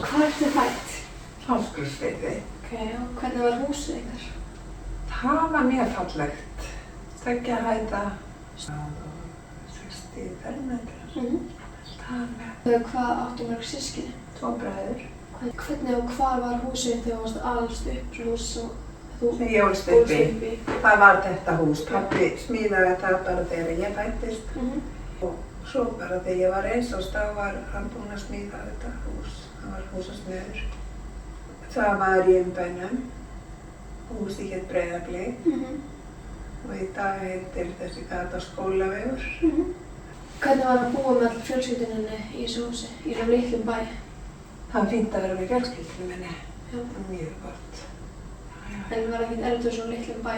Hvað ertu fædd? Fáskrúðsfirði. Ok, og hvernig var húsið ykkar? Það var mjög fallegt. Tveggja hæða, 60 fermetrar. Hvað áttu mörg systkini? 2 bræður. Hvernig og hvar var húsið þegar þú varst alast upp? Svona hús sem þú Þegar ég ólst upp í. Það var þetta hús. Pabbi smíðaði það bara þegar ég fæddist. Og svo bara þegar ég var 1 árs, þá var hann búinn að smíða þetta hús. Það var húsasmiður. Það var í Umbænum. Húsið hét Breiðablik. Og í dag heitir þessi gata Skólavegur. Hvernig var að búa með allar fjölskyldunni í þessu húsi, í svona litlum bæ? Það var fínt að vera með fjölskyldunum minni. Já. Mjög gott. En var ekkert erfitt svona litlum bæ?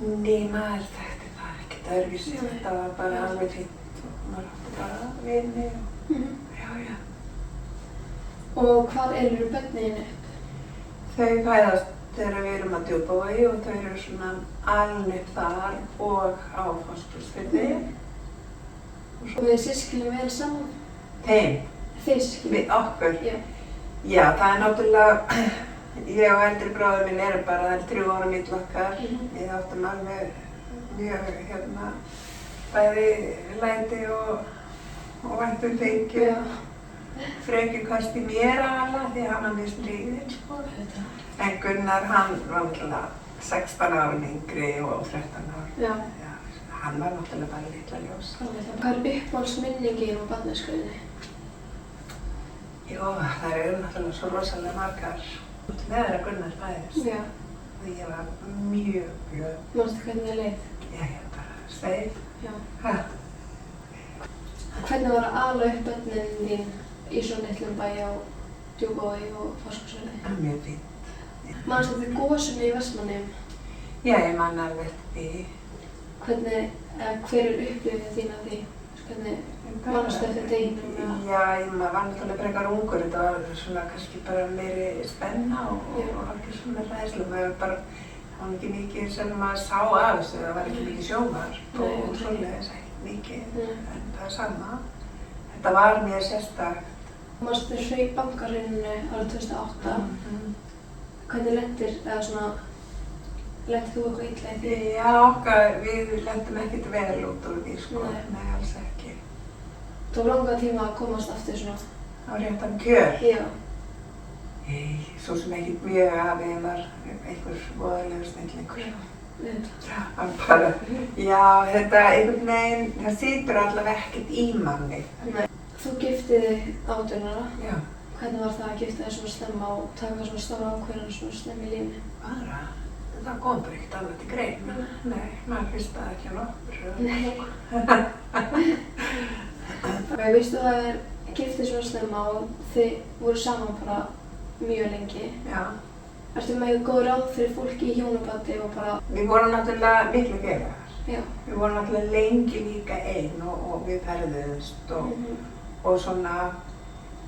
Nei, maður þekkti það ekkert öðruvísi. Þetta var bara alveg fínt og maður átti bara vini og já. Og hvar eru börnin upp? Þau fæðast þegar við erum að Djúpavogi og þau eru svona alin upp þar og á Fáskrúðsfirði. Og við systkini vel saman? Þeim? Þið systkini? Við okkur? Já. Já, það er náttúrulega, ég og eldri bróðir minn eru bara, það er 3 ára milli okkar. Við áttum alveg mjög, bæði læti og væntum fengi. Fröken kosti mér aðalega því hann var mjög stríðinn, sko. En Gunnar, hann var náttúrulega 16 árum yngri og 13 árum. Já. Hann var náttúrulega bara litla ljós. Hvað er uppáhaldsminningin á barnæskunni? Jó, það eru náttúrulega svo rosalega margar. Þegar að Gunnar fæðist. Já. Og ég var mjög glöð. Manstu hvernig það leið? Já, bara sveið. Já. Hvernig var að ala upp börnin þín í svona litlum bæ á Djúpavogi og Fáskrúðsfirði? Mjög fínt. Manstu eftir gosinu í Vestmannaeyjum? Já, ég man alveg eftir því. Hver er upplifun þín af því? Manstu eftir deginum? Já, maður var náttúrulega frekar ungur. Þetta var svona kannski bara meiri spenna og alveg svona hræðslu. Það var ekki mikið sem maður sá af þessu. Það var ekki mikið sjónvarp og svoleiðis ekkert mikið. En það er sama. Þetta var mjög sérstakt. Manstu eftir bankahruninu árið 2008? Hvernig lentir þú eitthvað illa í því? Já, við lentum ekkert vel út úr því, sko. Nei, alls ekki. Tók langan tíma að komast aftur svona? Á réttan kjöl? Já. Svo sem ekkert mjög af ég var einhver voðalegur snillingur. Já, þetta einhvern veginn, það situr allavega ekkert í manni. Þú giftið þig 18 ára. Já. Hvernig var það að gifta þig svona snemma og taka svona stóra ákvörðun svona snemma í lífinu? Bara, það kom bara ekkert alveg til greina. Nei, maður hlustaði ekki á nokkur. Nei. Veistu það giftið svona snemma og þið voru saman bara mjög lengi. Já. Ertu með góð ráð fyrir fólki í hjónabandi og bara... Við vorum náttúrulega miklu félagar. Já. Við vorum náttúrulega lengi líka ein og við ferðuðumst og svona,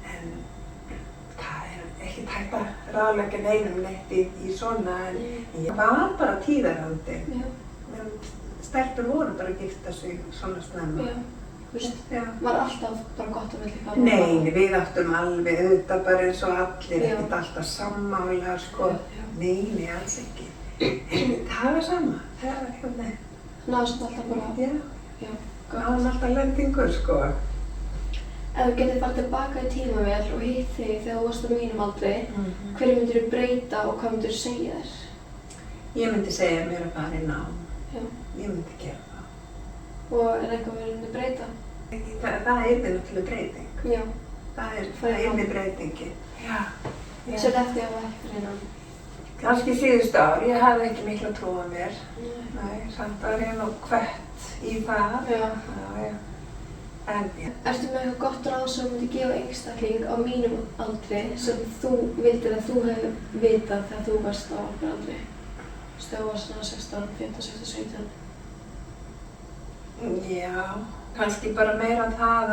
en það er ekkert hægt að ráðleggja neinum neitt í svona, en ég var bara tíðarandi. En stelpur voru bara að gifta sig svona snemma. Já. Var alltaf bara gott að vilja hvað? Nei, við áttum alveg auðvitað bara eins og allir, ekkert alltaf sammála, sko. Nei, alls ekki. En það var sama, það var eitthvað neitt. Náðst alltaf bara? Já. Náðum alltaf lendingur, sko. Ef þú getur farið tilbaka í tímavél og hitt þig þegar þú varst á mínum aldri, hverju myndir þú breyta og hvað myndir þú segja þér? Ég myndi segja mér að fara í nám. Já. Ég myndi gera það. Og er eitthvað verið myndi breyta? Það yrði náttúrulega breyting. Já. Það yrði breytingi. Já. Svolítið eftir að það ekki fyrir nám? Kannski síðustu ár. Ég hafði ekki mikla trú á mér. Nei, samt var ég nú hvött í það. Já. En, Ertu með eitthvað gott ráð sem þú myndi gefa einstakling á mínum aldri sem þú vildir að þú hefði vitað þegar þú varst á okkar aldri? Þegar þú varst svona 16, 15, 16, 17? Já, kannski bara meira það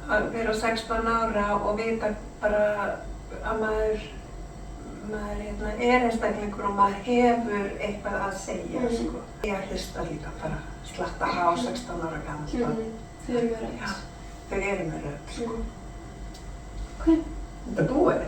að vera 16 ára og vita bara að maður er einstaklingur og maður hefur eitthvað að segja, sko. Ég hlusta líka bara slatta á 16 ára gamalt barn. Þau eru með rödd. Já, þau eru með rödd, sko. Ok. Þetta er búið.